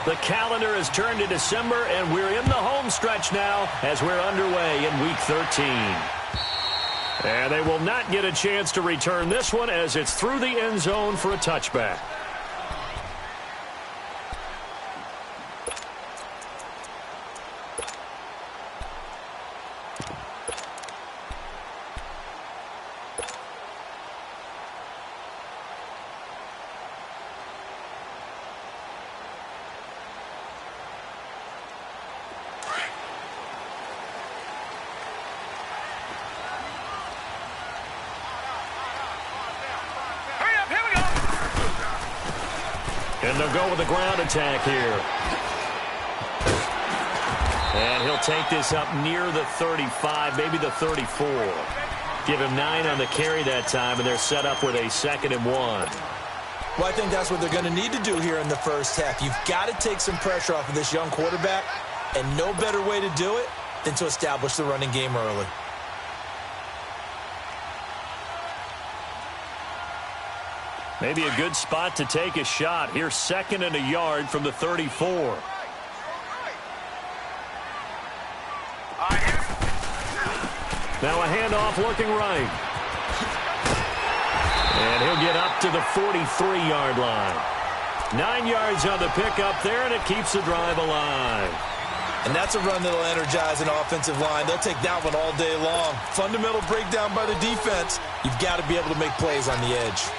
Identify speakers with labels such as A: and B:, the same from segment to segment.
A: The calendar has turned to December, and we're in the home stretch now as we're underway in Week 13. And they will not get a chance to return this one as it's through the end zone for a touchback. And they'll go with the ground attack here. And he'll take this up near the 35, maybe the 34. Give him 9 on the carry that time, and they're set up with a 2nd and 1.
B: Well, I think that's what they're going to need to do here in the first half. You've got to take some pressure off of this young quarterback, and no better way to do it than to establish the running game early.
A: Maybe a good spot to take a shot. Here's 2nd and a yard from the 34. Now a handoff looking right. And he'll get up to the 43-yard line. 9 yards on the pickup there, and it keeps the drive alive.
B: And that's a run that'll energize an offensive line. They'll take that one all day long. Fundamental breakdown by the defense. You've got to be able to make plays on the edge.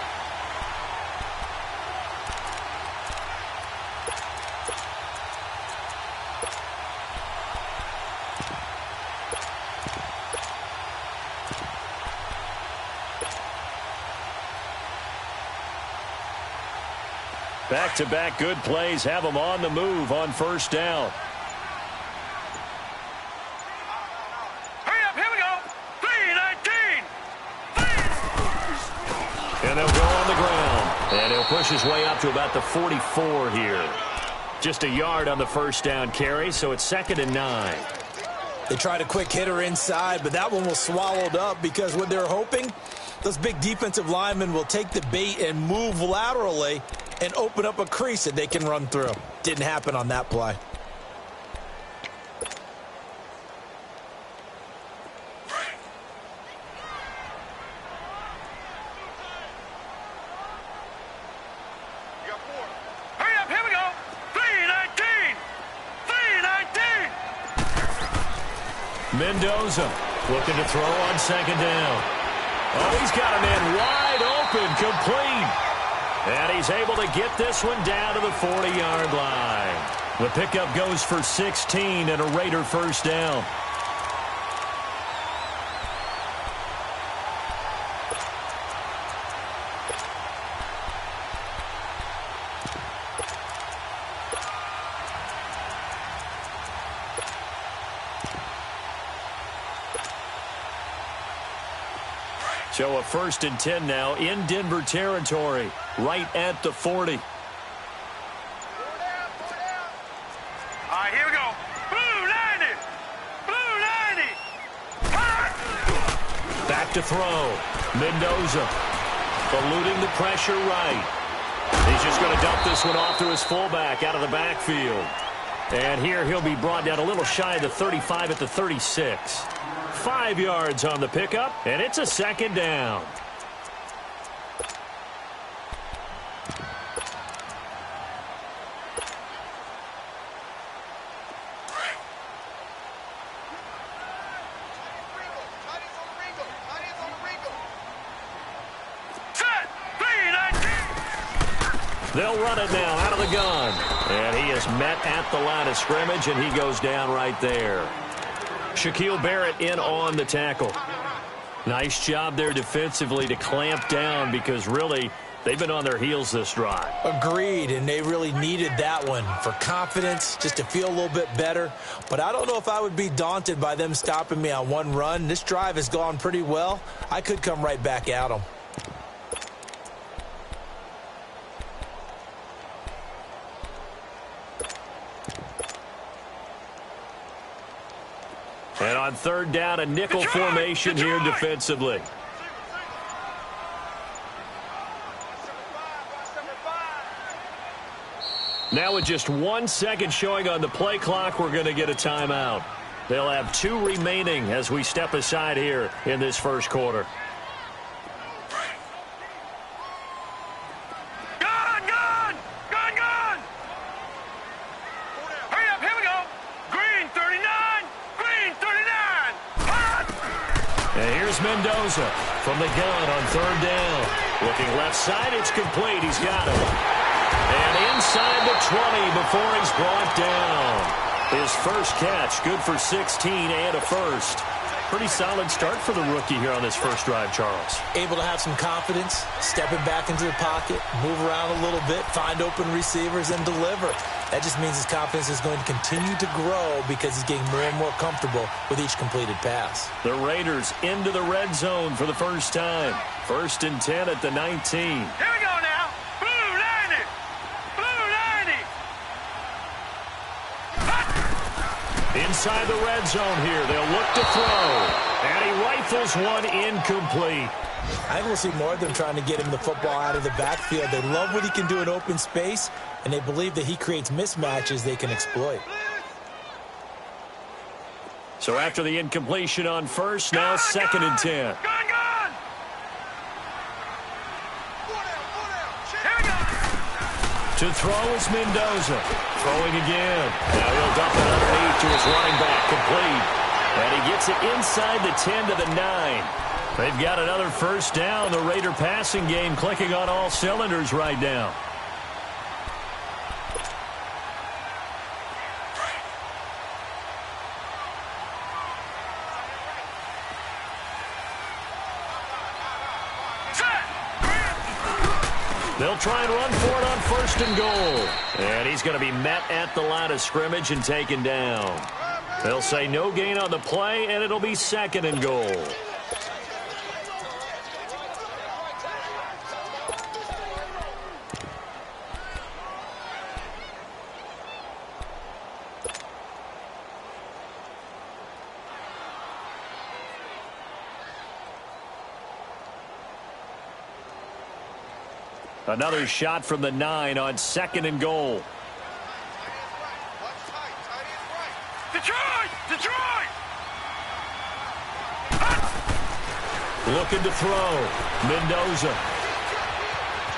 A: Back-to-back good plays have them on the move on first down.
C: Hurry up, here we go. 3-19.
A: And they'll go on the ground. And he'll push his way up to about the 44 here. Just a yard on the first down carry, so it's 2nd and 9.
B: They tried a quick hitter inside, but that one was swallowed up because what they're hoping, those big defensive linemen will take the bait and move laterally and open up a crease that they can run through. Didn't happen on that play.
C: Hurry up, here we go. 3-19. 3-19.
A: Mendoza looking to throw on 2nd down. Oh, he's got a man wide open, complete. And he's able to get this one down to the 40-yard line. The pickup goes for 16 and a Raider first down. So a 1st and 10 now in Denver territory, right at the 40.
C: All right, here we go. Blue 90. Blue 90.
A: Back to throw. Mendoza eluding the pressure right. He's just going to dump this one off to his fullback out of the backfield. And here he'll be brought down a little shy of the 35 at the 36. 5 yards on the pickup, and it's a 2nd down. They'll run it now out of the gun. And he is met at the line of scrimmage, and he goes down right there. Shaquille Barrett in on the tackle. Nice job there defensively to clamp down because really they've been on their heels this drive.
B: Agreed, and they really needed that one for confidence, just to feel a little bit better. But I don't know if I would be daunted by them stopping me on one run. This drive has gone pretty well. I could come right back at them.
A: And on 3rd down, a nickel formation here defensively. Now with just 1 second showing on the play clock, we're going to get a timeout. They'll have 2 remaining as we step aside here in this first quarter.
C: Gun, gun! Gun, gun! Hurry up, here we go! Green 39! Green 39! Hot!
A: And here's Mendoza from the gun on 3rd down. Looking left side, it's complete. He's got it. And inside the 20 before he's brought down. His first catch, good for 16 and a first. Pretty solid start for the rookie here on this first drive, Charles.
B: Able to have some confidence, stepping back into the pocket, move around a little bit, find open receivers, and deliver. That just means his confidence is going to continue to grow because he's getting more and more comfortable with each completed pass.
A: The Raiders into the red zone for the first time. 1st and 10 at the 19.
C: Here we go now! Blue 90! Blue 90!
A: Inside the red zone here, they'll look to throw. And he rifles one incomplete.
B: I think we'll see more of them trying to get him the football out of the backfield. They love what he can do in open space, and they believe that he creates mismatches they can exploit.
A: So after the incompletion on first, now 2nd and 10.
C: Gun, gun! Here we go!
A: To throw is Mendoza. Throwing again. Now he'll dump it underneath to his running back. Complete. And he gets it inside the 10 to the 9. They've got another first down. The Raider passing game clicking on all cylinders right now. They'll try and run for it on 1st and goal. And he's going to be met at the line of scrimmage and taken down. They'll say no gain on the play, and it'll be 2nd and goal. Another shot from the 9 on 2nd and goal.
C: Detroit! Detroit!
A: Looking to throw. Mendoza.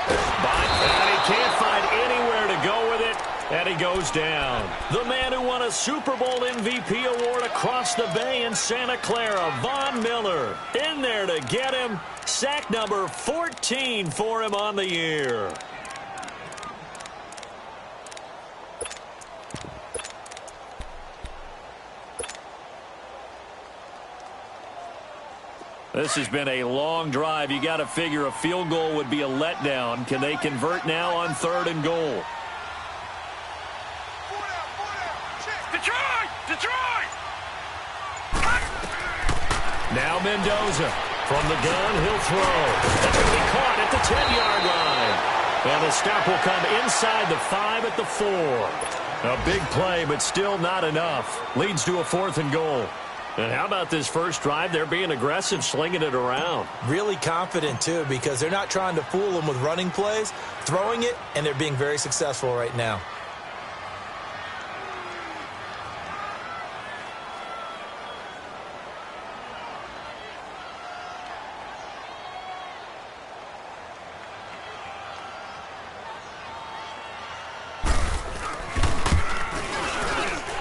A: And he can't find anywhere to go with it. And he goes down. The man who won a Super Bowl MVP award across the bay in Santa Clara, Von Miller, in there to get him. Sack number 14 for him on the year. This has been a long drive. You got to figure a field goal would be a letdown. Can they convert now on 3rd and goal?
C: Detroit! Detroit!
A: Now Mendoza. From the gun, he'll throw. That's going to be caught at the 10-yard line. And the stop will come inside the 5 at the 4. A big play, but still not enough. Leads to a 4th and goal. And how about this first drive? They're being aggressive, slinging it around.
B: Really confident, too, because they're not trying to fool them with running plays, throwing it, and they're being very successful right now.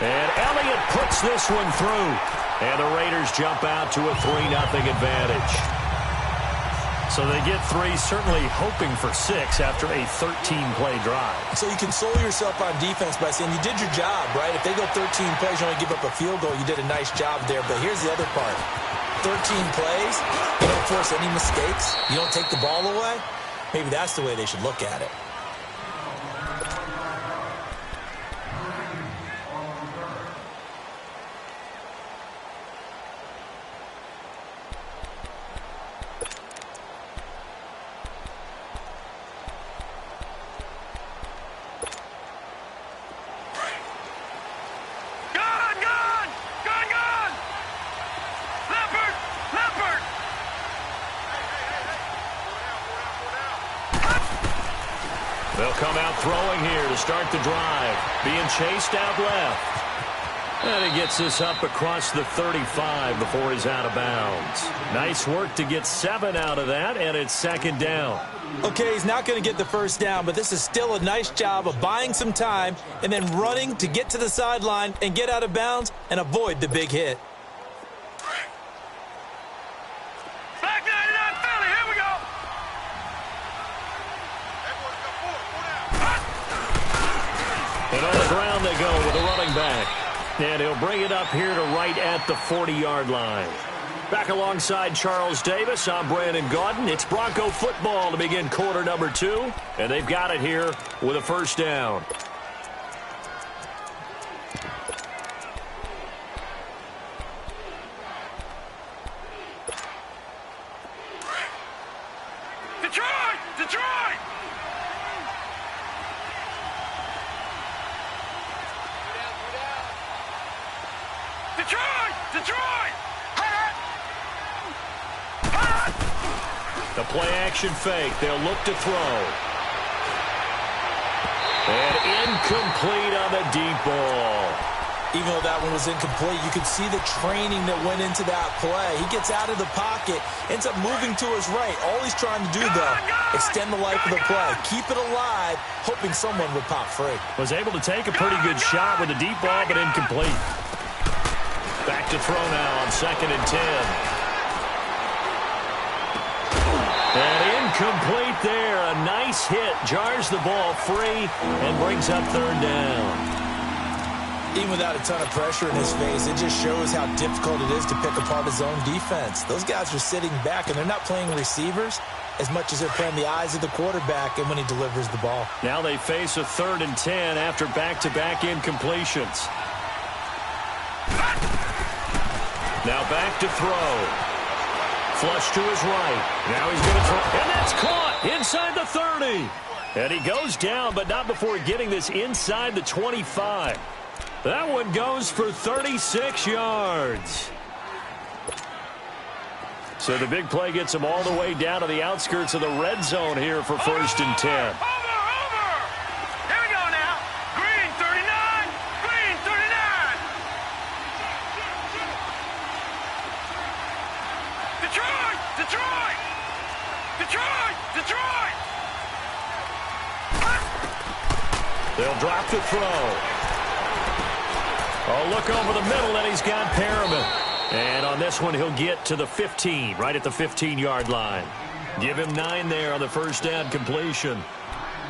A: And Elliott puts this one through. And the Raiders jump out to a 3-0 advantage. So they get 3, certainly hoping for 6 after a 13-play drive.
B: So you console yourself on defense by saying you did your job, right? If they go 13 plays, you only give up a field goal, you did a nice job there. But here's the other part. 13 plays, you don't force any mistakes, you don't take the ball away. Maybe that's the way they should look at it.
A: They'll come out throwing here to start the drive. Being chased out left. And he gets this up across the 35 before he's out of bounds. Nice work to get 7 out of that, and it's second down.
B: Okay, he's not going to get the first down, but this is still a nice job of buying some time and then running to get to the sideline and get out of bounds and avoid the big hit.
C: Back 99 Philly, here we go.
A: And on the ground they go with a running back. And he'll bring it up here to right at the 40-yard line. Back alongside Charles Davis, I'm Brandon Gaudin. It's Bronco football to begin quarter number 2. And they've got it here with a first down.
C: Detroit! Detroit! Detroit! Detroit!
A: The play-action fake. They'll look to throw. And incomplete on the deep ball.
B: Even though that one was incomplete, you could see the training that went into that play. He gets out of the pocket, ends up moving to his right. All he's trying to do, though, extend the life of the play. Keep it alive, hoping someone would pop free.
A: Was able to take a pretty good shot with a deep ball, but incomplete. Back to throw now on 2nd and 10. And incomplete there. A nice hit. Jars the ball free and brings up 3rd down.
B: Even without a ton of pressure in his face, it just shows how difficult it is to pick apart his own defense. Those guys are sitting back, and they're not playing receivers as much as they're playing the eyes of the quarterback and when he delivers the ball.
A: Now they face a 3rd and 10 after back-to-back incompletions. Now back to throw. Flush to his right. Now he's going to throw. And that's caught inside the 30. And he goes down, but not before getting this inside the 25. That one goes for 36 yards. So the big play gets him all the way down to the outskirts of the red zone here for 1st and 10.
C: Over! Here we go now. Green 39. Green 39. Detroit! Detroit! Detroit! Detroit!
A: They'll drop the throw. Oh, look over the middle, and he's got Perriman. And on this one, he'll get to the 15, right at the 15-yard line. Give him 9 there on the first down completion.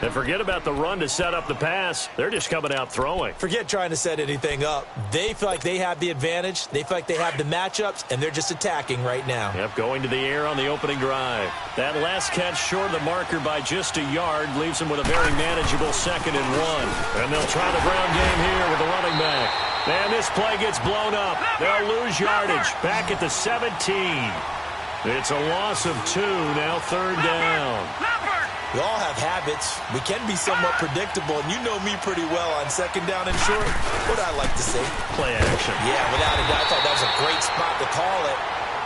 A: And forget about the run to set up the pass. They're just coming out throwing.
B: Forget trying to set anything up. They feel like they have the advantage. They feel like they have the matchups, and they're just attacking right now.
A: Yep, going to the air on the opening drive. That last catch short of the marker by just a yard leaves them with a very manageable 2nd and 1. And they'll try the ground game here with the running back. And this play gets blown up. They'll lose yardage. Back at the 17. It's a loss of 2, now 3rd down.
B: We all have habits. We can be somewhat predictable, and you know me pretty well on 2nd down and short. What do I like to say?
A: Play action.
B: Yeah, without a doubt, I thought that was a great spot to call it.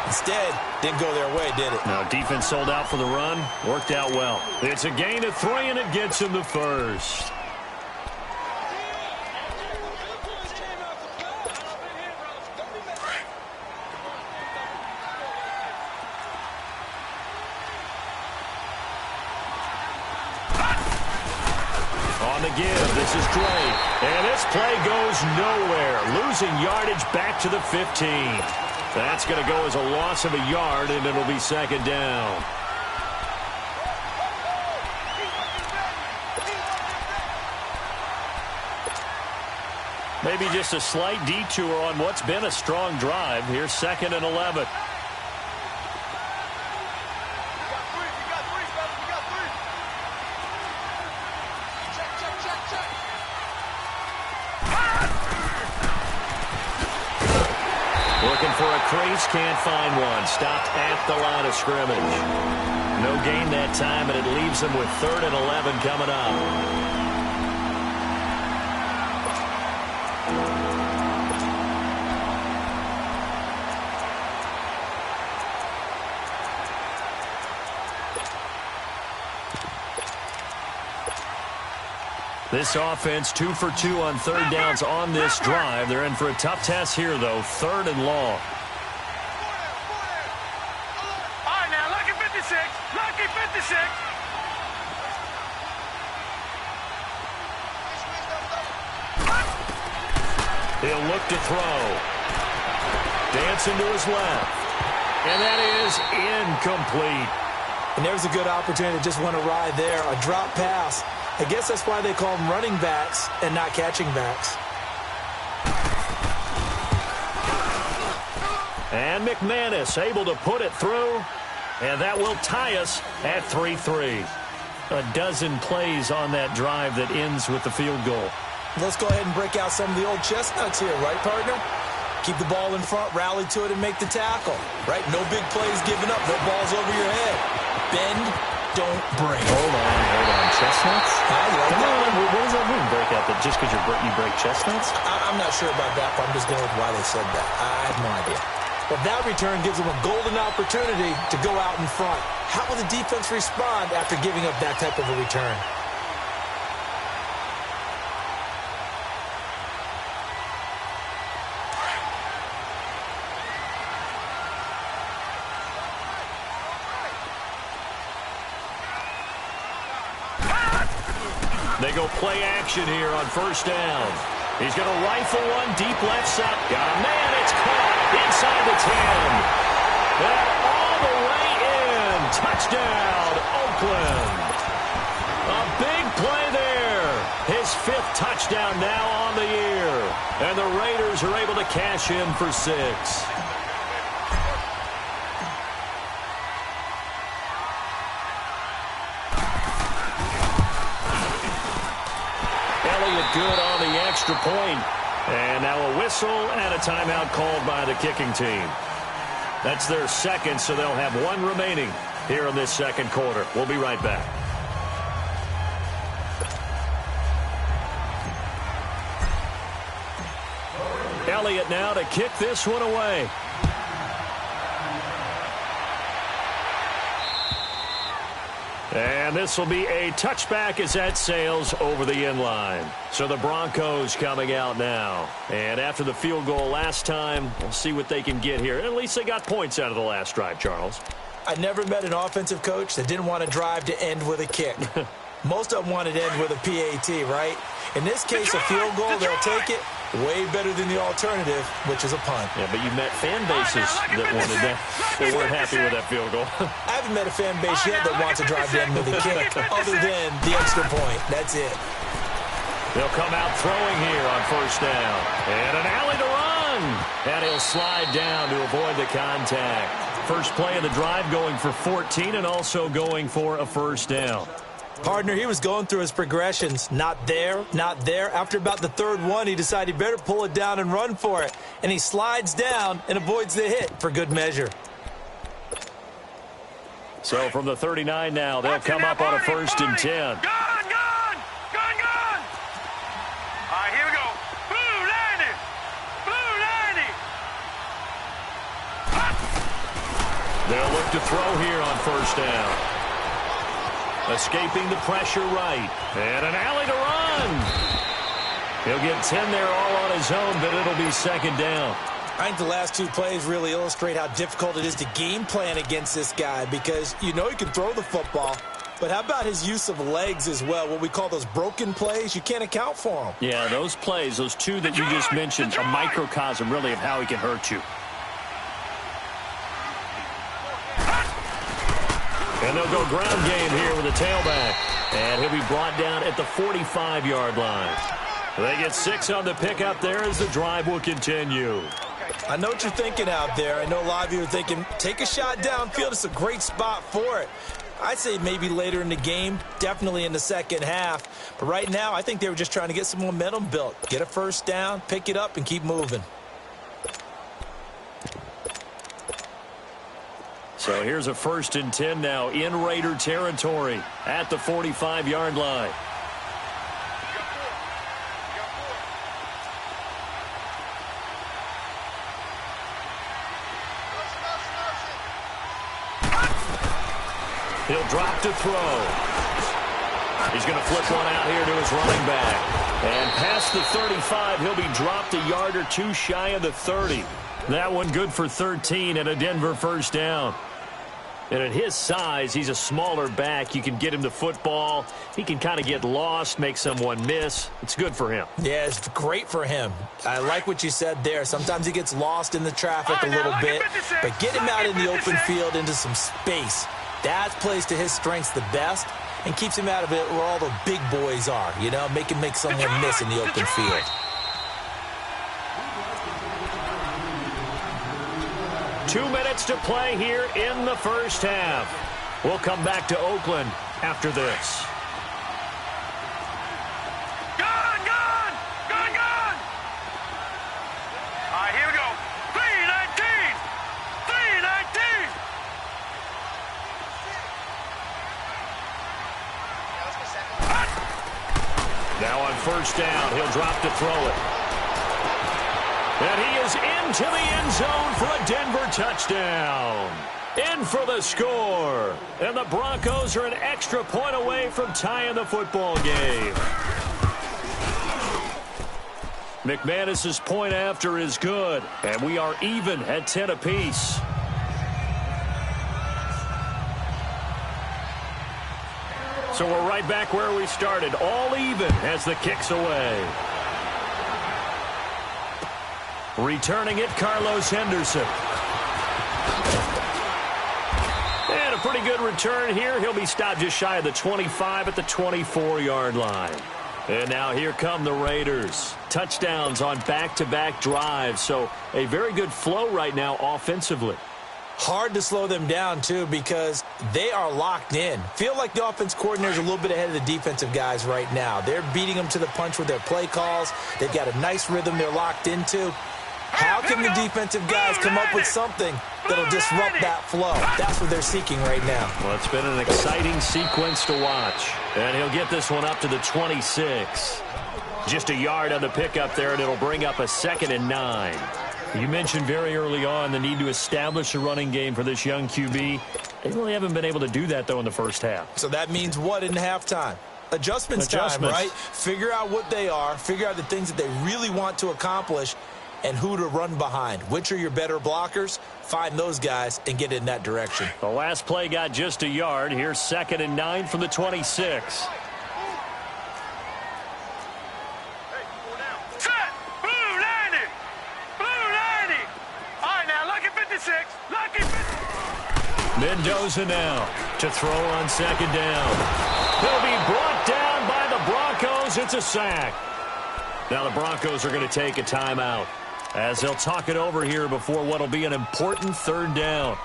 B: Instead, didn't go their way, did it?
A: No, defense sold out for the run. Worked out well. It's a gain of 3, and it gets him the first. Give. This is Drake. And this play goes nowhere. Losing yardage back to the 15. That's going to go as a loss of a yard, and it'll be 2nd down. Maybe just a slight detour on what's been a strong drive. Here's 2nd and 11. Looking for a crease, can't find one. Stopped at the line of scrimmage. No gain that time, and it leaves them with 3rd and 11 coming up. This offense 2 for 2 on third downs on this drive. They're in for a tough test here, though. 3rd and long.
C: All right, now, lucky 56. Lucky 56.
A: He'll look to throw. Dancing to his left. And that is incomplete.
B: And there's a good opportunity to just want to ride there. A drop pass. I guess that's why they call them running backs and not catching backs.
A: And McManus able to put it through. And that will tie us at 3-3. A dozen plays on that drive that ends with the field goal.
B: Let's go ahead and break out some of the old chestnuts here, right, partner? Keep the ball in front, rally to it, and make the tackle, right? No big plays given up, no balls over your head. Bend, don't break.
A: Hold on. Chestnuts?
B: Come on.
A: What does that mean, break out? That just because you break chestnuts?
B: I'm not sure about that, but I'm just going with why they said that. I have no idea. But that return gives them a golden opportunity to go out in front. How will the defense respond after giving up that type of a return?
A: They go play action here on first down. He's going to rifle one deep left side. Got a man. It's caught inside the 10. And all the way in. Touchdown, Oakland. A big play there. His 5th touchdown now on the year. And the Raiders are able to cash in for 6. Good on the extra point. And now a whistle and a timeout called by the kicking team. That's their 2nd, so they'll have 1 remaining here in this 2nd quarter. We'll be right back. Elliott now to kick this one away. And this will be a touchback as that sails over the end line. So the Broncos coming out now. And after the field goal last time, we'll see what they can get here. At least they got points out of the last drive, Charles.
B: I never met an offensive coach that didn't want a drive to end with a kick. Most of them wanted to end with a PAT, right? In this case, a field goal, they'll take it. Way better than the alternative, which is a punt.
A: Yeah, but you met fan bases that wanted that. They weren't happy with that field goal.
B: I haven't met a fan base yet that wants to drive to end with a kick, other than the extra point. That's it.
A: They'll come out throwing here on first down. And an alley to run. And he'll slide down to avoid the contact. First play of the drive going for 14 and also going for a first down.
B: Partner, he was going through his progressions. Not there, not there. After about the 3rd one, he decided he better pull it down and run for it. And he slides down and avoids the hit for good measure.
A: So from the 39 now, they'll come up on a 1st and 10.
C: Gone! All right, here we go. Blue 90.
A: They'll look to throw here on first down. Escaping the pressure right. And an alley to run. He'll get 10 there all on his own, but it'll be 2nd down.
B: I think the last 2 plays really illustrate how difficult it is to game plan against this guy because you know he can throw the football. But how about his use of legs as well? What we call those broken plays, you can't account for them.
A: Yeah, those plays, those 2 that you just mentioned, a microcosm really of how he can hurt you. And they'll go ground game here with a tailback. And he'll be brought down at the 45-yard line. They get 6 on the pickup there as the drive will continue.
B: I know what you're thinking out there. I know a lot of you are thinking, take a shot downfield. It's a great spot for it. I'd say maybe later in the game, definitely in the 2nd half. But right now, I think they were just trying to get some momentum built. Get a first down, pick it up, and keep moving.
A: So here's a 1st and 10 now in Raider territory at the 45-yard line. He'll drop to throw. He's going to flip one out here to his running back. And past the 35, he'll be dropped a yard or two shy of the 30. That one good for 13 and a Denver first down. And at his size, he's a smaller back. You can get him the football. He can kind of get lost, make someone miss. It's good for him.
B: Yeah, it's great for him. I like what you said there. Sometimes he gets lost in the traffic a little bit. But get him out in the open field into some space. That plays to his strengths the best and keeps him out of it where all the big boys are. You know, make him make someone miss in the open field.
A: Two minutes to play here in the first half. We'll come back to Oakland after this.
C: Gun! All right, here we go. 319! 319!
A: Now on first down, he'll drop to throw it. And he is into the end zone for a Denver touchdown. In for the score. And the Broncos are an extra point away from tying the football game. McManus's point after is good. And we are even at 10 apiece. So we're right back where we started. All even as the kick's away. Returning it, Carlos Henderson. And a pretty good return here. He'll be stopped just shy of the 25 at the 24-yard line. And now here come the Raiders. Touchdowns on back-to-back drives. So a very good flow right now offensively.
B: Hard to slow them down, too, because they are locked in. Feel like the offense coordinator's a little bit ahead of the defensive guys right now. They're beating them to the punch with their play calls. They've got a nice rhythm they're locked into. How can the defensive guys come up with something that'll disrupt that flow? That's what they're seeking right now.
A: Well, it's been an exciting sequence to watch. And he'll get this one up to the 26. Just a yard on the pickup there, and it'll bring up a 2nd and 9. You mentioned very early on the need to establish a running game for this young QB. They really haven't been able to do that, though, in the first half.
B: So that means what in halftime? Adjustments time, right? Figure out what they are. Figure out the things that they really want to accomplish and who to run behind. Which are your better blockers? Find those guys and get in that direction.
A: The last play got just a yard. Here's 2nd and 9 from the 26.
C: Set! Blue 90! Blue 90! All right, now, lucky 56. Lucky 50.
A: Mendoza now to throw on 2nd down. He'll be brought down by the Broncos. It's a sack. Now the Broncos are going to take a timeout as they'll talk it over here before what will be an important 3rd down.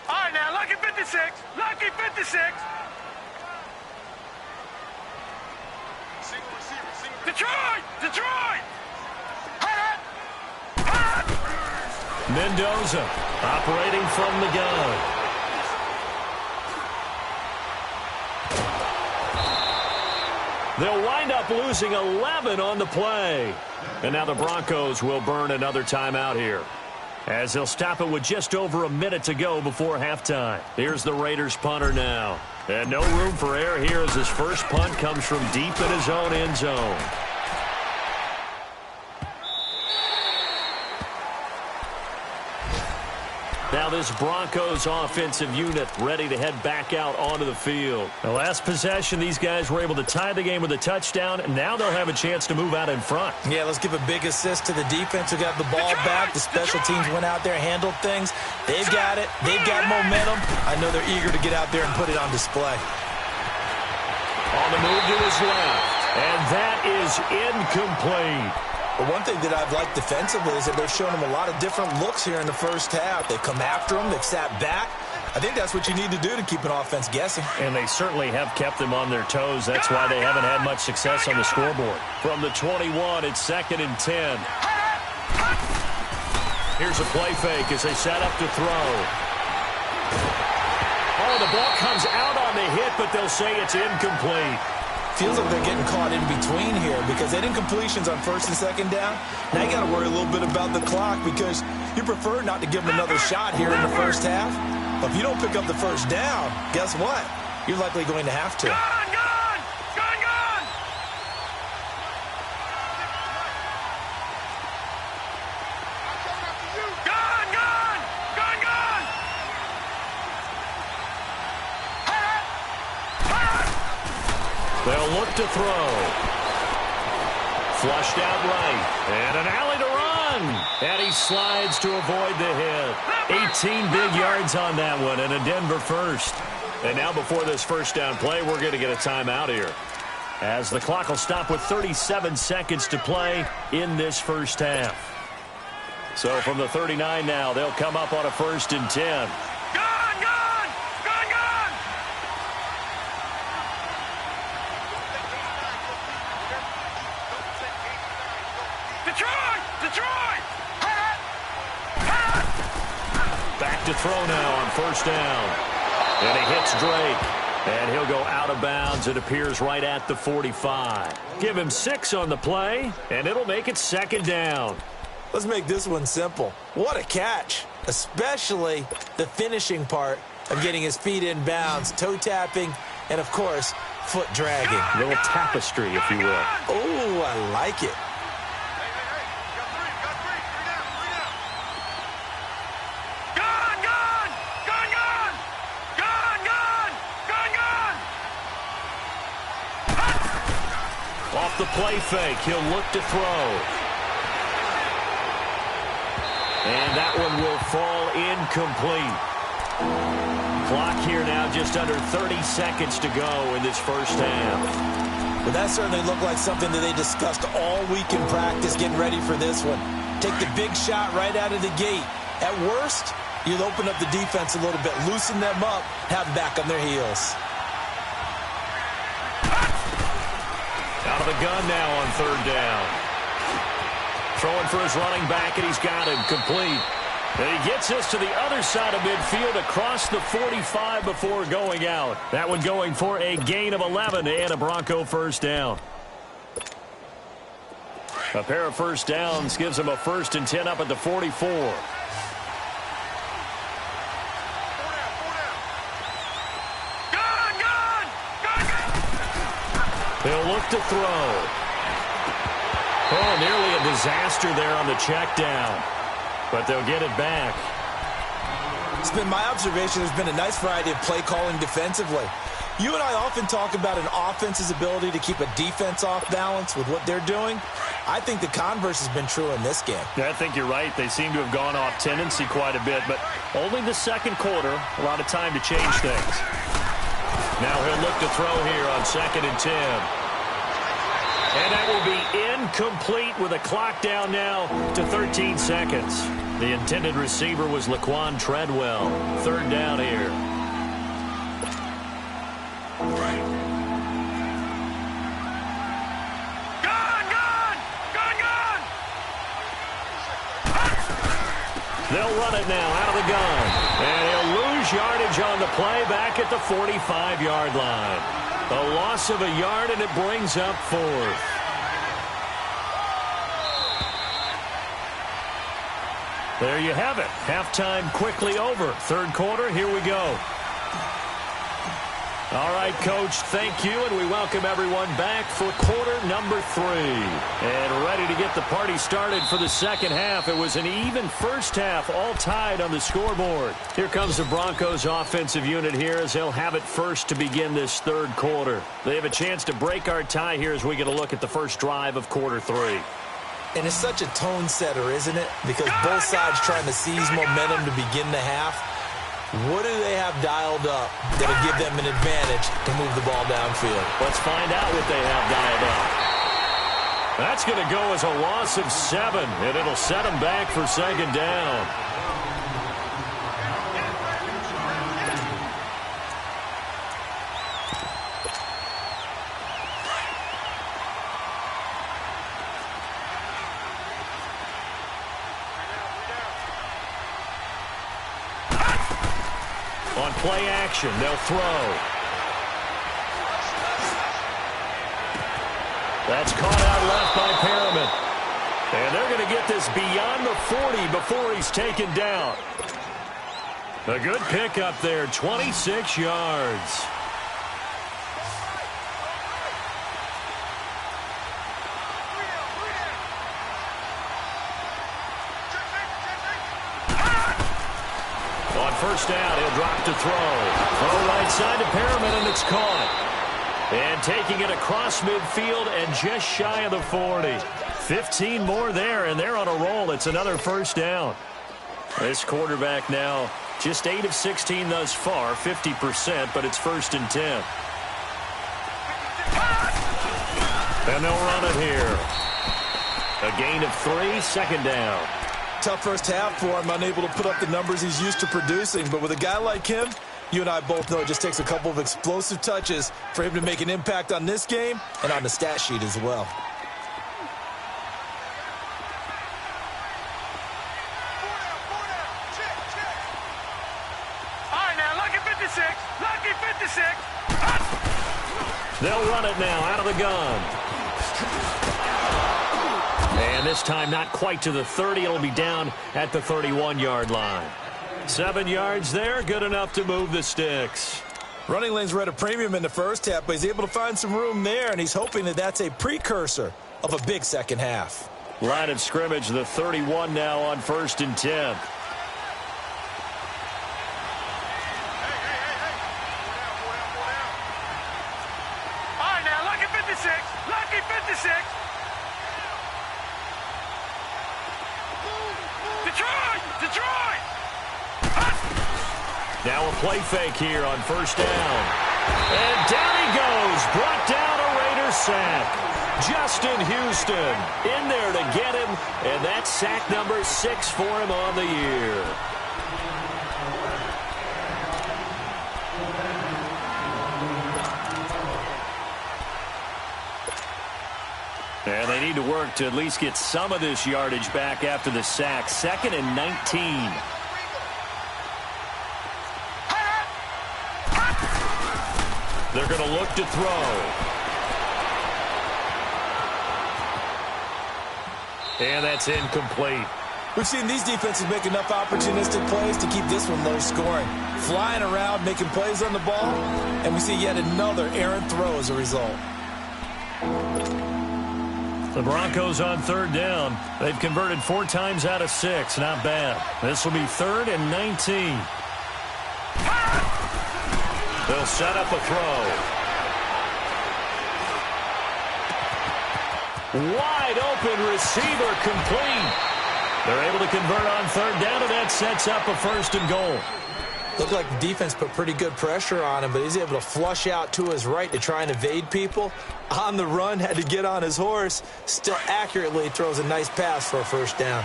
C: All right, now, lucky 56. Lucky 56. Detroit! Detroit!
A: Mendoza operating from the gun. They'll wind up losing 11 on the play. And now the Broncos will burn another timeout here, as they'll stop it with just over a minute to go before halftime. Here's the Raiders punter now. And no room for error here as his first punt comes from deep in his own end zone. Now this Broncos offensive unit ready to head back out onto the field. The last possession, these guys were able to tie the game with a touchdown, and now they'll have a chance to move out in front.
B: Yeah, let's give a big assist to the defense who got the ball back. The special teams went out there, handled things. They've got it. They've got momentum. I know they're eager to get out there and put it on display.
A: On the move to his left, and that is incomplete.
B: But one thing that I've liked defensively is that they've shown them a lot of different looks here in the first half. They've come after them. They've sat back. I think that's what you need to do to keep an offense guessing.
A: And they certainly have kept them on their toes. That's why they haven't had much success on the scoreboard. From the 21, it's 2nd and 10. Here's a play fake as they set up to throw. Oh, The ball comes out on the hit, but they'll say it's incomplete.
B: Feels like they're getting caught in between here because they didn't completions on first and second down. Now you got to worry a little bit about the clock because you prefer not to give them another shot here in the first half. But if you don't pick up the first down, guess what? You're likely going to have to.
C: Gone, gone! Gone, gone! Gone, gone! Gone, gone!
A: They'll look to throw. Flushed out right. And an alley to run. And he slides to avoid the hit. 18 big yards on that one and a Denver first. And now before this first down play, we're going to get a timeout here, as the clock will stop with 37 seconds to play in this first half. So from the 39 now, they'll come up on a 1st and 10.
C: Gone, gone! Gone, gone! Detroit! Detroit!
A: Back to throw now on 1st down. And he hits Drake. And he'll go out of bounds. It appears right at the 45. Give him 6 on the play, and it'll make it 2nd down.
B: Let's make this one simple. What a catch, especially the finishing part of getting his feet in bounds, toe tapping, and, of course, foot dragging.
A: A little tapestry, if you will.
B: Oh, I like it.
C: Gone, gone! Gone, gone! Gone, gone! Gone, gone!
A: Off the play fake, he'll look to throw. And that one will fall incomplete. Clock here now just under 30 seconds to go in this first half.
B: Well, that certainly looked like something that they discussed all week in practice getting ready for this one. Take the big shot right out of the gate. At worst, you'll open up the defense a little bit, loosen them up, have them back on their heels.
A: Out of the gun now on 3rd down. Throwing for his running back, and he's got him complete. And he gets us to the other side of midfield across the 45 before going out. That one going for a gain of 11 and a Bronco 1st down. A pair of 1st downs gives him a 1st and 10 up at the 44.
C: Gone, gone! Gone, gone!
A: He'll look to throw. Oh, nearly a disaster there on the check down. But they'll get it back.
B: It's been my observation there's been a nice variety of play calling defensively. You and I often talk about an offense's ability to keep a defense off balance with what they're doing. I think the converse has been true in this game.
A: Yeah, I think you're right. They seem to have gone off tendency quite a bit, but only the 2nd quarter, a lot of time to change things. Now he'll look to throw here on 2nd and 10. And that will be incomplete with a clock down now to 13 seconds. The intended receiver was Laquan Treadwell. 3rd down here.
C: Gone, gone! Gone, gone!
A: They'll run it now out of the gun. And he'll lose yardage on the play back at the 45-yard line. A loss of a yard, and it brings up 4th. There you have it. Halftime quickly over. 3rd quarter, here we go. All right, Coach, thank you, and we welcome everyone back for quarter number 3. And ready to get the party started for the 2nd half. It was an even first half, all tied on the scoreboard. Here comes the Broncos offensive unit here as they'll have it first to begin this 3rd quarter. They have a chance to break our tie here as we get a look at the first drive of quarter 3.
B: And it's such a tone setter, isn't it? Because both sides trying to seize momentum to begin the half. What do they have dialed up that'll give them an advantage to move the ball downfield?
A: Let's find out what they have dialed up. That's going to go as a loss of 7, and it'll set them back for 2nd down. On play action. They'll throw. That's caught out left by Perriman. And they're going to get this beyond the 40 before he's taken down. A good pickup there, 26 yards. On first down, he'll drop to throw. Throw right side to Perriman, and it's caught. And taking it across midfield and just shy of the 40. 15 more there, and they're on a roll. It's another first down. This quarterback now just 8 of 16 thus far, 50%, but it's 1st and 10. And they'll run it here. A gain of 3, 2nd down.
B: Tough first half for him, unable to put up the numbers he's used to producing. But with a guy like him, you and I both know it just takes a couple of explosive touches for him to make an impact on this game and on the stat sheet as well.
C: All right, now, lucky 56. Lucky 56.
A: They'll run it now out of the gun. And this time not quite to the 30. It'll be down at the 31-yard line. 7 yards there, good enough to move the sticks.
B: Running lanes were at a premium in the first half, but he's able to find some room there, and he's hoping that that's a precursor of a big second half.
A: Line of scrimmage, the 31 now on 1st and 10.
C: All right, now, lucky 56. Lucky 56. Detroit!
A: Now a play fake here on first down. And down he goes. Brought down a Raider sack. Justin Houston in there to get him. And that's sack number 6 for him on the year. And they need to work to at least get some of this yardage back after the sack. 2nd and 19. They're going to look to throw. And that's incomplete.
B: We've seen these defenses make enough opportunistic plays to keep this one low scoring. Flying around, making plays on the ball, and we see yet another errant throw as a result.
A: The Broncos on 3rd down. They've converted 4 times out of 6. Not bad. This will be 3rd and 19. They'll set up a throw. Wide open receiver complete. They're able to convert on 3rd down, and that sets up a 1st and goal.
B: Looked like the defense put pretty good pressure on him, but he's able to flush out to his right to try and evade people. On the run, had to get on his horse. Still accurately throws a nice pass for a 1st down.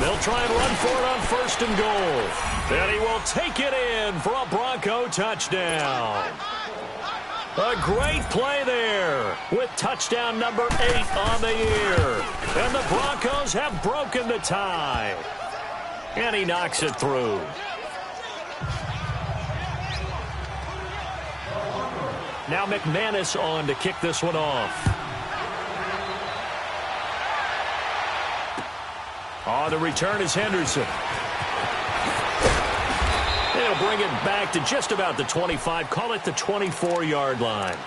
A: They'll try and run for it on 1st and goal. And he will take it in for a Bronco touchdown. A great play there with touchdown number 8 on the year. And the Broncos have broken the tie. And he knocks it through. Now McManus on to kick this one off. On the return is Henderson. They'll bring it back to just about the 25, call it the 24-yard line.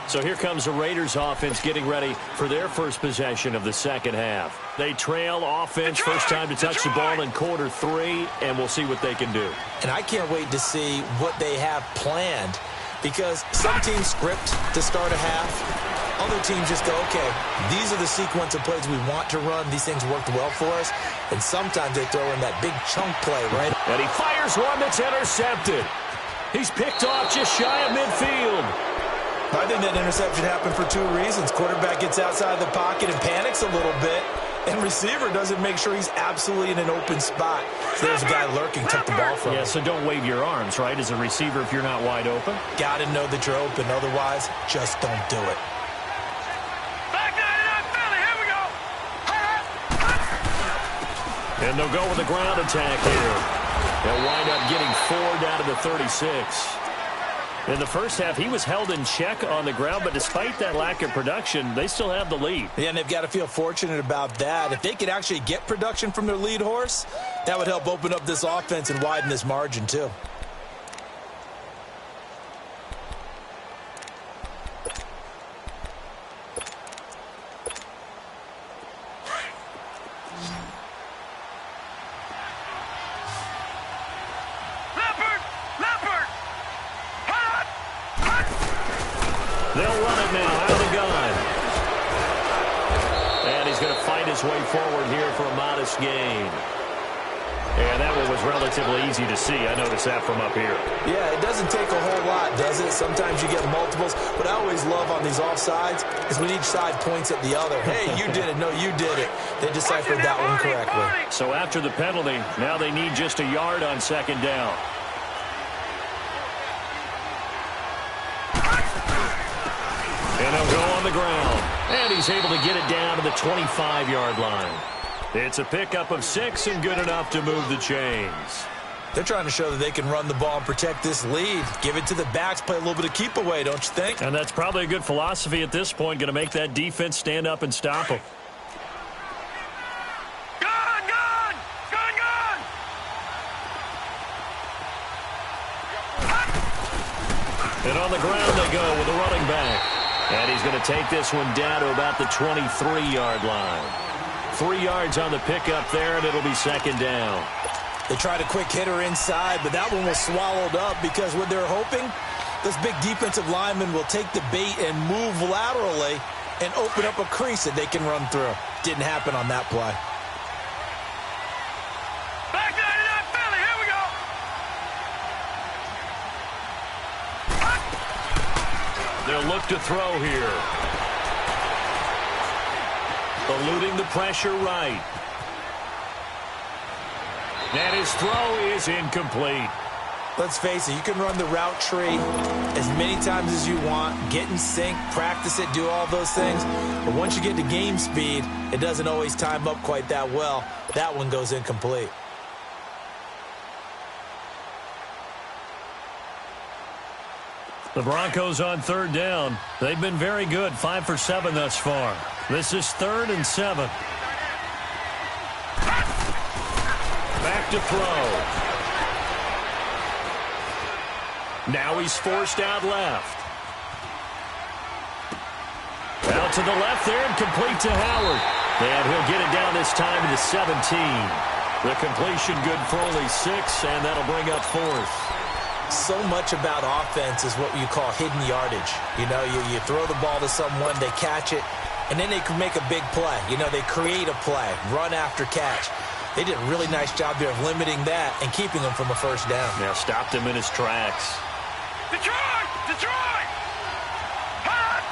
A: So here comes the Raiders offense getting ready for their first possession of the second half. They trail offense, first time to touch the ball in quarter 3, and we'll see what they can do.
B: And I can't wait to see what they have planned, because some teams script to start a half. Other teams just go, okay, these are the sequence of plays we want to run. These things worked well for us. And sometimes they throw in that big chunk play, right?
A: And he fires one that's intercepted. He's picked off just shy of midfield.
B: I think that interception happened for 2 reasons. Quarterback gets outside the pocket and panics a little bit. And receiver doesn't make sure he's absolutely in an open spot. So there's a guy lurking, took the ball from him.
A: Yeah, so don't wave your arms, right, as a receiver if you're not wide open.
B: Got to know that you're open. Otherwise, just don't do it.
C: Back 99 Philly, here we go.
A: And they'll go with a ground attack here. They'll wind up getting 4 down to the 36. In the first half, he was held in check on the ground, but despite that lack of production, they still have the lead.
B: Yeah, and they've got to feel fortunate about that. If they could actually get production from their lead horse, that would help open up this offense and widen this margin too.
A: They'll run it now out of the gun. And he's going to fight his way forward here for a modest gain. And that one was relatively easy to see. I noticed that from up here.
B: Yeah, it doesn't take a whole lot, does it? Sometimes you get multiples. What I always love on these offsides is when each side points at the other. Hey, you did it. No, you did it. They deciphered that one correctly.
A: So after the penalty, now they need just a yard on second down. And he'll go on the ground. And he's able to get it down to the 25-yard line. It's a pickup of 6 and good enough to move the chains.
B: They're trying to show that they can run the ball and protect this lead. Give it to the backs, play a little bit of keep away, don't you think?
A: And that's probably a good philosophy at this point, going to make that defense stand up and stop them. And on the ground they go with a running back. And he's going to take this one down to about the 23-yard line. 3 yards on the pickup there, and it'll be second down.
B: They tried a quick hitter inside, but that one was swallowed up because what they're hoping, this big defensive lineman will take the bait and move laterally and open up a crease that they can run through. Didn't happen on that play.
C: Back 99 Philly, here we go.
A: They'll look to throw here. Eluding the pressure right. And his throw is incomplete.
B: Let's face it, you can run the route tree as many times as you want, get in sync, practice it, do all those things. But once you get to game speed, it doesn't always time up quite that well. That one goes incomplete.
A: The Broncos on third down. They've been very good, 5 for 7 thus far. This is 3rd and 7. Back to throw. Now he's forced out left. Out to the left there and complete to Howard. And he'll get it down this time to the 17. The completion good for only 6, and that'll bring up 4th.
B: So much about offense is what you call hidden yardage. You know, you throw the ball to someone, they catch it, and then they can make a big play. You know, they create a play, run after catch. They did a really nice job there of limiting that and keeping him from a first down.
A: Now stopped him in his tracks.
C: Detroit! Detroit! Hot!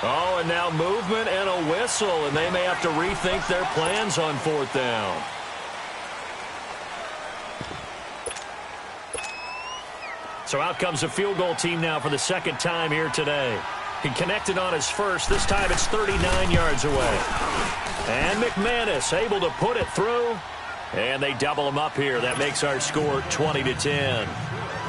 A: Oh, and now movement and a whistle, and they may have to rethink their plans on 4th down. So out comes a field goal team now for the second time here today. He connected on his first. This time it's 39 yards away. And McManus able to put it through. And they double him up here. That makes our score 20-10.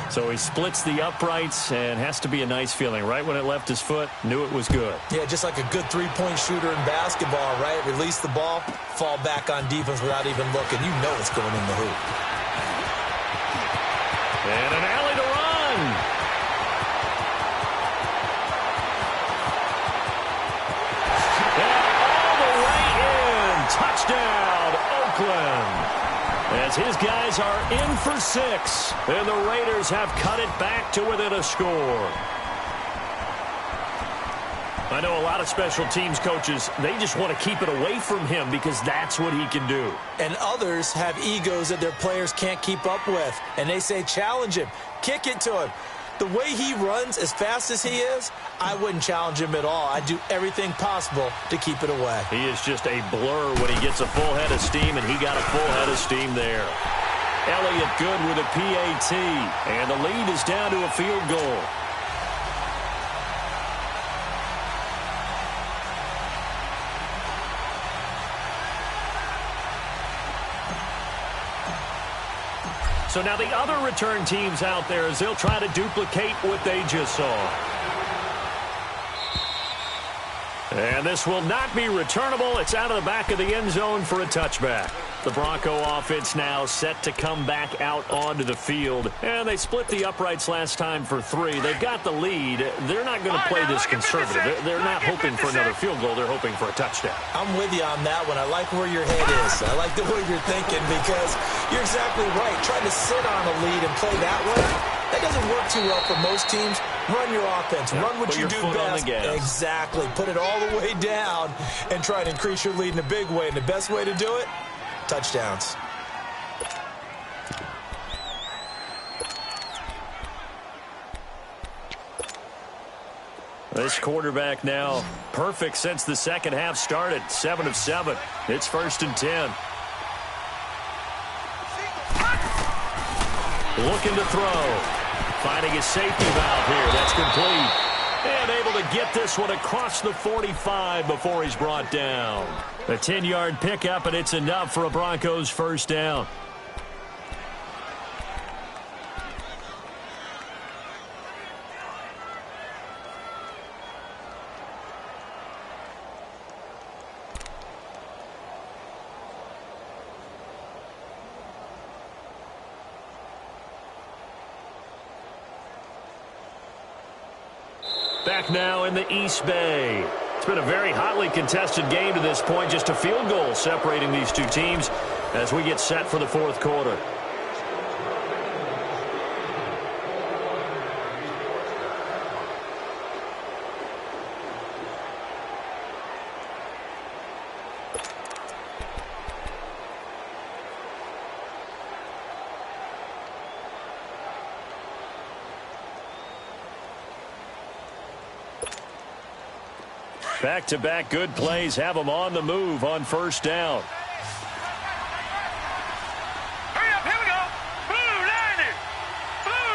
A: So he splits the uprights, and has to be a nice feeling. Right when it left his foot, knew it was good.
B: Yeah, just like a good three-point shooter in basketball, right? Release the ball, fall back on defense without even looking. You know it's going in the hoop.
A: And an alley to run. And all the way in. Touchdown, Oakland. As his guys are in for 6, and the Raiders have cut it back to within a score. I know a lot of special teams coaches, they just want to keep it away from him because that's what he can do.
B: And others have egos that their players can't keep up with, and they say challenge him, kick it to him. The way he runs as fast as he is, I wouldn't challenge him at all. I'd do everything possible to keep it away.
A: He is just a blur when he gets a full head of steam, and he got a full head of steam there. Elliott good with a PAT. And the lead is down to a field goal. So now the other return teams out there as they'll try to duplicate what they just saw. And this will not be returnable. It's out of the back of the end zone for a touchback. The Bronco offense now set to come back out onto the field. And they split the uprights last time for 3. They've got the lead. They're not going to play this conservative. They're not hoping for another field goal. They're hoping for a touchdown.
B: I'm with you on that one. I like where your head is. I like the way you're thinking because you're exactly right. Trying to sit on a lead and play that way, that doesn't work too well for most teams. Run your offense. Run what you do best. Exactly. Put it all the way down and try to increase your lead in a big way. And the best way to do it, touchdowns.
A: This quarterback now perfect since the second half started. 7 of 7. It's 1st and 10. Looking to throw. Finding his safety valve here. That's complete. And able to get this one across the 45 before he's brought down. A 10-yard pickup, and it's enough for a Broncos first down. Back now in the East Bay. It's been a very hotly contested game to this point. Just a field goal separating these two teams as we get set for the 4th quarter. Back-to-back good plays have them on the move on first down.
C: Hurry up, here we go. Blue 90. Blue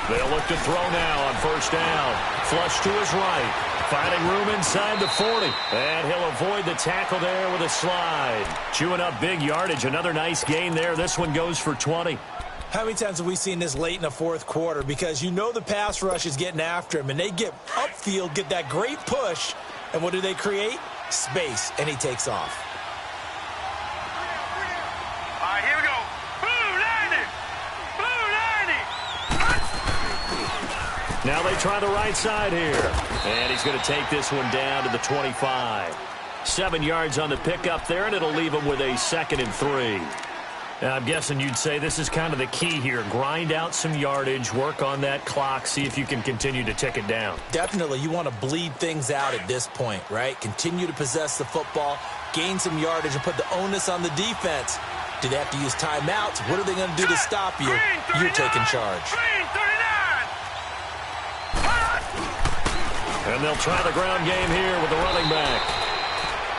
C: 90.
A: They'll look to throw now on first down. Flush to his right. Finding room inside the 40. And he'll avoid the tackle there with a slide. Chewing up big yardage. Another nice gain there. This one goes for 20.
B: How many times have we seen this late in the 4th quarter? Because you know the pass rush is getting after him, and they get upfield, get that great push, and what do they create? Space, and he takes off.
C: All right, here we go. Blue 90. Blue 90.
A: Now they try the right side here. And he's going to take this one down to the 25. 7 yards on the pickup there, and it'll leave him with a 2nd and 3. Now, I'm guessing you'd say this is kind of the key here. Grind out some yardage, work on that clock, see if you can continue to tick it down.
B: Definitely. You want to bleed things out at this point, right? Continue to possess the football, gain some yardage, and put the onus on the defense. Do they have to use timeouts? What are they going to do to stop you? You're taking charge.
A: And they'll try the ground game here with the running back.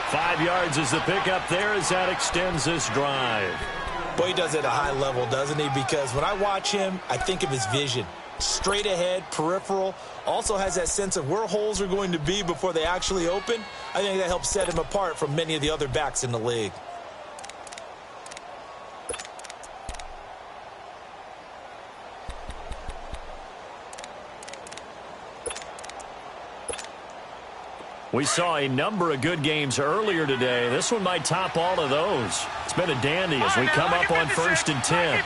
A: 5 yards is the pickup there as that extends this drive.
B: Boy, he does it at a high level, doesn't he? Because when I watch him, I think of his vision. Straight ahead, peripheral. Also has that sense of where holes are going to be before they actually open. I think that helps set him apart from many of the other backs in the league.
A: We saw a number of good games earlier today. This one might top all of those. It's been a dandy as we come up on 1st and 10.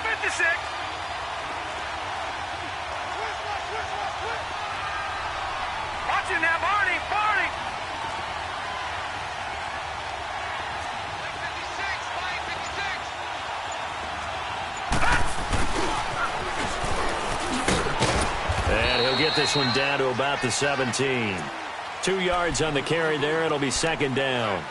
C: Watch it now, Barney.
A: And he'll get this one down to about the 17. 2 yards on the carry there. It'll be 2nd down.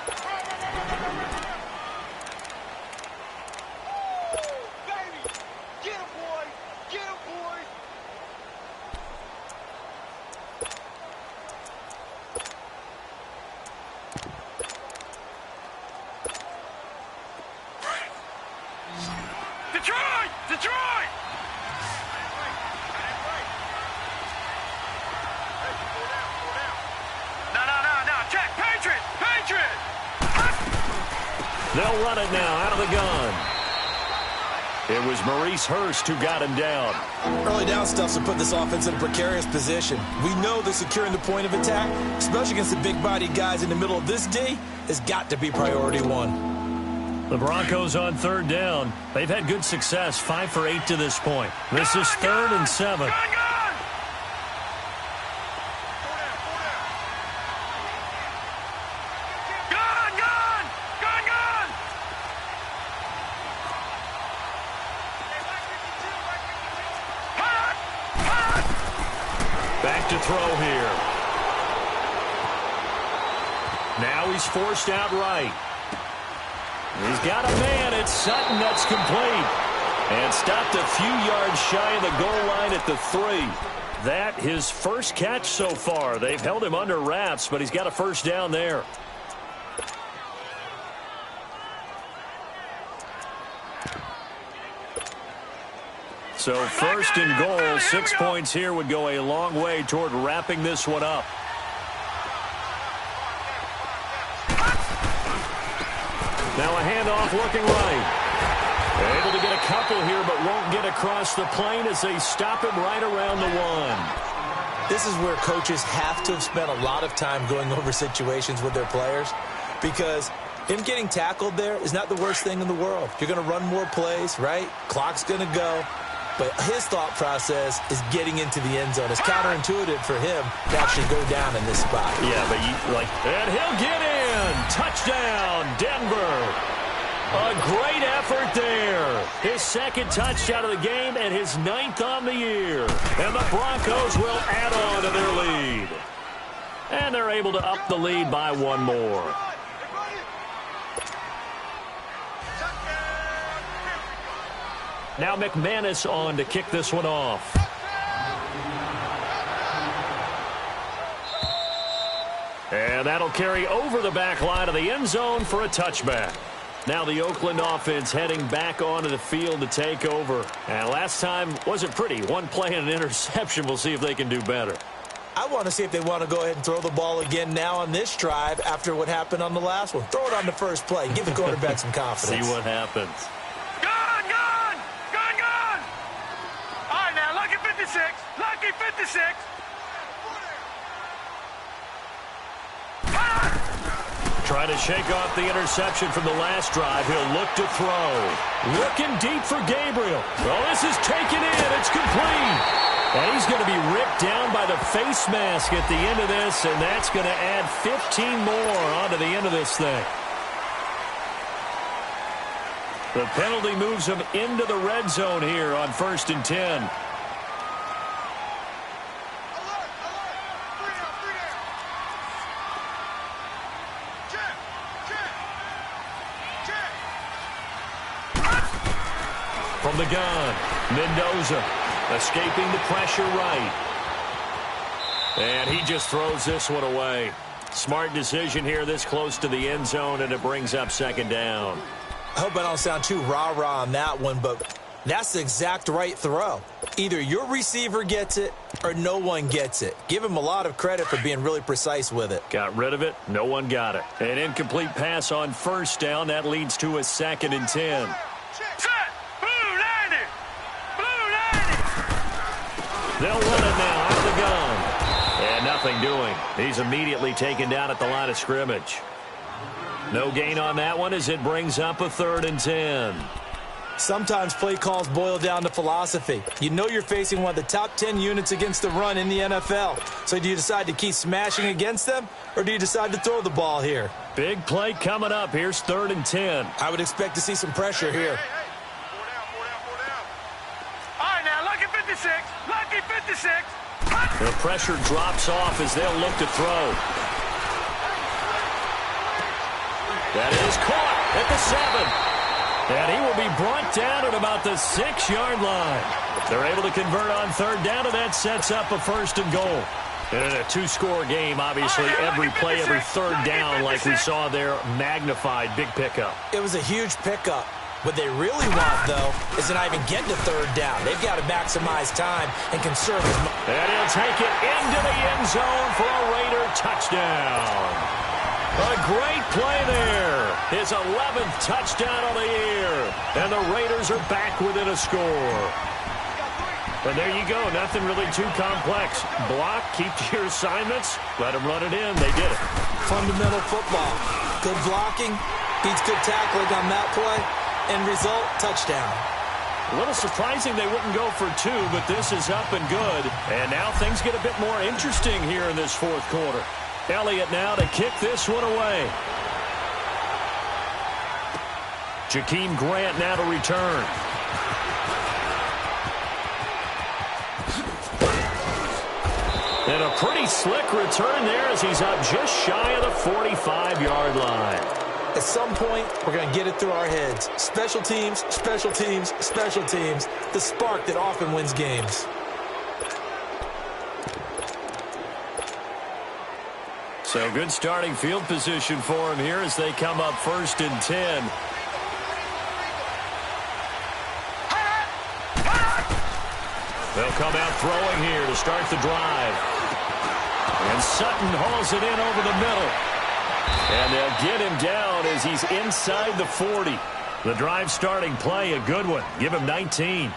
A: They'll run it now out of the gun. It was Maurice Hurst who got him down.
B: Early down stuffs to put this offense in a precarious position. We know that securing the point of attack, especially against the big-bodied guys in the middle of this D, has got to be priority one.
A: The Broncos on third down. They've had good success, 5 for 8 to this point. This is 3rd and 7. Back to throw here. Now he's forced out right. He's got a man. It's Sutton. That's complete. And stopped a few yards shy of the goal line at the 3. That his first catch so far. They've held him under wraps, but he's got a first down there. So 1st and goal, 6 points here would go a long way toward wrapping this one up. Now a handoff looking right. Able to get a couple here, but won't get across the plane as they stop him right around the 1.
B: This is where coaches have to have spent a lot of time going over situations with their players, because him getting tackled there is not the worst thing in the world. You're going to run more plays, right? Clock's going to go. But his thought process is getting into the end zone. It's counterintuitive for him to actually go down in this spot.
A: Yeah, but and he'll get in. Touchdown, Denver. A great effort there. His 2nd touchdown of the game and his 9th on the year. And the Broncos will add on to their lead. And they're able to up the lead by 1 more. Now McManus on to kick this one off. And that'll carry over the back line of the end zone for a touchback. Now the Oakland offense heading back onto the field to take over. And last time wasn't pretty. 1 play and an interception. We'll see if they can do better.
B: I want to see if they want to go ahead and throw the ball again now on this drive after what happened on the last one. Throw it on the first play. Give the quarterback some confidence.
A: See what happens.
C: Lucky 56.
A: Trying to shake off the interception from the last drive. He'll look to throw. Looking deep for Gabriel. Well, this is taken in. It's complete. And he's going to be ripped down by the face mask at the end of this, and that's going to add 15 more onto the end of this thing. The penalty moves him into the red zone here on 1st and 10. From the gun, Mendoza escaping the pressure right. And he just throws this one away. Smart decision here this close to the end zone, and it brings up 2nd down.
B: I hope I don't sound too rah-rah on that one, but that's the exact right throw. Either your receiver gets it or no one gets it. Give him a lot of credit for being really precise with it.
A: Got rid of it. No one got it. An incomplete pass on 1st down. That leads to a 2nd and 10. They'll run it now out of the gun. And nothing doing. He's immediately taken down at the line of scrimmage. No gain on that one as it brings up a 3rd and 10.
B: Sometimes play calls boil down to philosophy. You know you're facing one of the top 10 units against the run in the NFL. So do you decide to keep smashing against them, or do you decide to throw the ball here?
A: Big play coming up. Here's 3rd and 10.
B: I would expect to see some pressure here.
C: All right, now, lucky 56. Lucky 56.
A: The pressure drops off as they'll look to throw. That is caught at the 7. And he will be brought down at about the 6-yard line. They're able to convert on 3rd down, and that sets up a 1st and goal. And in a 2-score game, obviously, every play, every 3rd down, like we saw there, magnified, big pickup.
B: It was a huge pickup. What they really want, though, is to not even get to 3rd down. They've got to maximize time and conserve as much.
A: And he'll take it into the end zone for a Raider touchdown. A great play there. His 11th touchdown of the year. And the Raiders are back within a score. And there you go. Nothing really too complex. Block, keep to your assignments, let them run it in. They did it.
B: Fundamental football. Good blocking beats good tackling on that play. End result, touchdown.
A: A little surprising they wouldn't go for two, but this is up and good. And now things get a bit more interesting here in this fourth quarter. Elliott now to kick this one away. Jakeem Grant now to return. And a pretty slick return there as he's up just shy of the 45-yard line.
B: At some point, we're going to get it through our heads. Special teams, special teams, special teams. The spark that often wins games.
A: So good starting field position for him here as they come up 1st and 10. They'll come out throwing here to start the drive. And Sutton hauls it in over the middle. And they'll get him down as he's inside the 40. The drive starting play, a good one. Give him 19.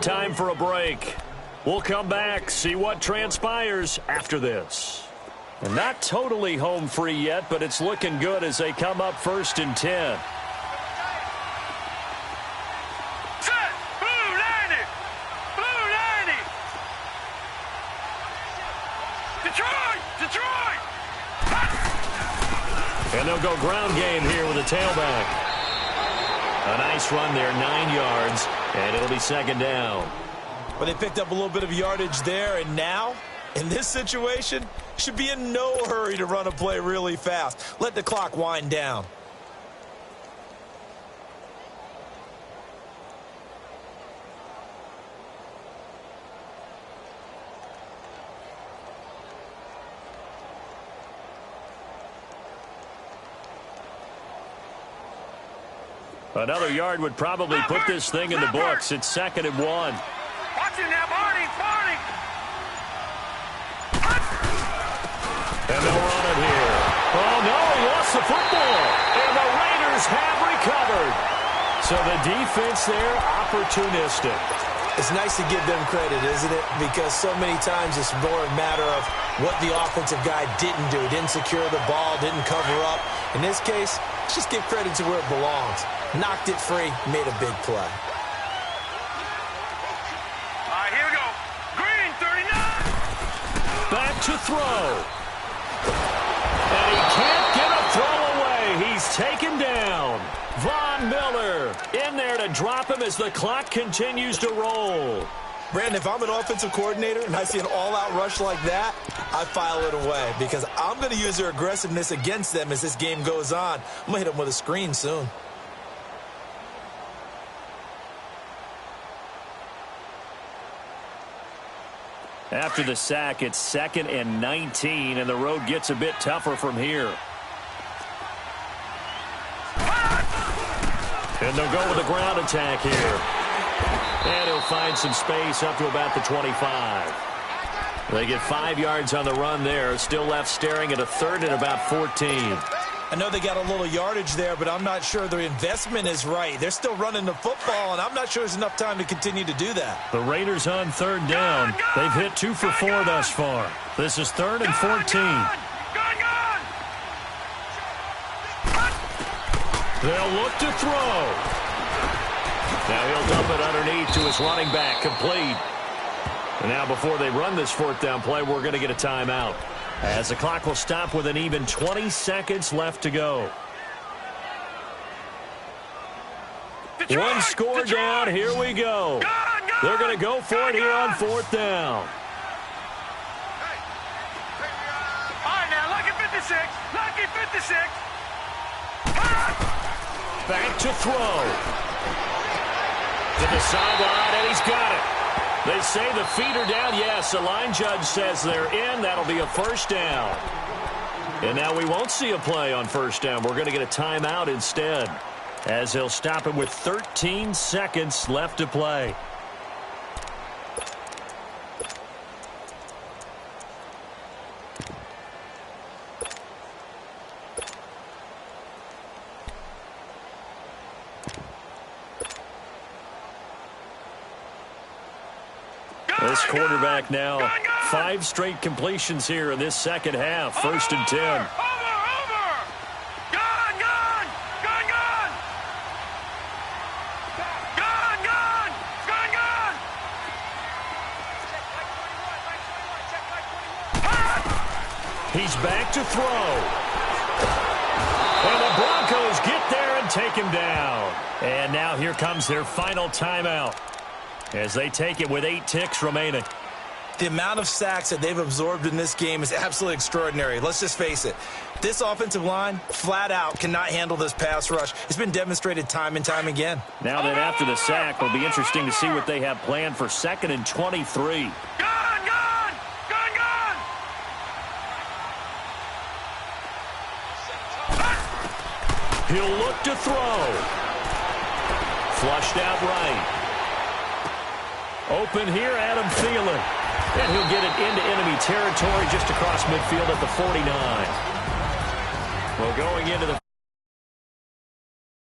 A: Time for a break. We'll come back, see what transpires after this. And not totally home free yet, but it's looking good as they come up 1st and 10.
C: Set! Blue 90! Blue 90! Detroit! Detroit!
A: And they'll go ground game here with a tailback. A nice run there, 9 yards, and it'll be 2nd down.
B: But they picked up a little bit of yardage there, and now, in this situation, should be in no hurry to run a play really fast. Let the clock wind down.
A: Another yard would probably put this thing in the books. It's 2nd and 1.
C: Watch it now, Barney! Barney!
A: And they'll run it here. Oh, no, he lost the football. And the Raiders have recovered. So the defense there, opportunistic.
B: It's nice to give them credit, isn't it? Because so many times it's more a matter of what the offensive guy didn't do. Didn't secure the ball, didn't cover up. In this case, let's just give credit to where it belongs. Knocked it free, made a big play.
C: All right, here we go. Green, 39.
A: Back to throw. And he can't get a throw away. He's taken down. Von Miller in there to drop him as the clock continues to roll.
B: Brandon, if I'm an offensive coordinator and I see an all-out rush like that, I file it away because I'm going to use their aggressiveness against them as this game goes on. I'm going to hit them with a screen soon.
A: After the sack, it's 2nd and 19, and the road gets a bit tougher from here. And they'll go with a ground attack here. And he'll find some space up to about the 25. They get 5 yards on the run there. Still left staring at a 3rd and about 14.
B: I know they got a little yardage there, but I'm not sure their investment is right. They're still running the football, and I'm not sure there's enough time to continue to do that.
A: The Raiders on 3rd down. They've hit 2 for 4 thus far. This is 3rd and 14. They'll look to throw. Now he'll dump it underneath to his running back, complete. And now before they run this 4th down play, we're going to get a timeout, as the clock will stop with an even 20 seconds left to go.
C: Detroit,
A: One score
C: Detroit.
A: down. Here we go. They're going to go for it here on 4th down.
C: All right, now, lucky 56. Lucky 56.
A: Back to throw. To the sideline, and he's got it. They say the feet are down. Yes, the line judge says they're in. That'll be a 1st down. And now we won't see a play on 1st down. We're going to get a timeout instead. as he'll stop him with 13 seconds left to play. This quarterback now, 5 straight completions here in this second half. First and 10.
C: Over! Gone! Gone! Gone! Gone! Gone! Gone! Gone!
A: He's back to throw. And the Broncos get there and take him down. And now here comes their final timeout, as they take it with 8 ticks remaining.
B: The amount of sacks that they've absorbed in this game is absolutely extraordinary. Let's just face it. This offensive line, flat out, cannot handle this pass rush. It's been demonstrated time and time again.
A: Now that after the sack, it'll be interesting to see what they have planned for 2nd and 23.
C: Gone! Gone! Gone! Gone!
A: He'll look to throw. Flushed out right. Open here, Adam Thielen. And he'll get it into enemy territory just across midfield at the 49. Well, going into the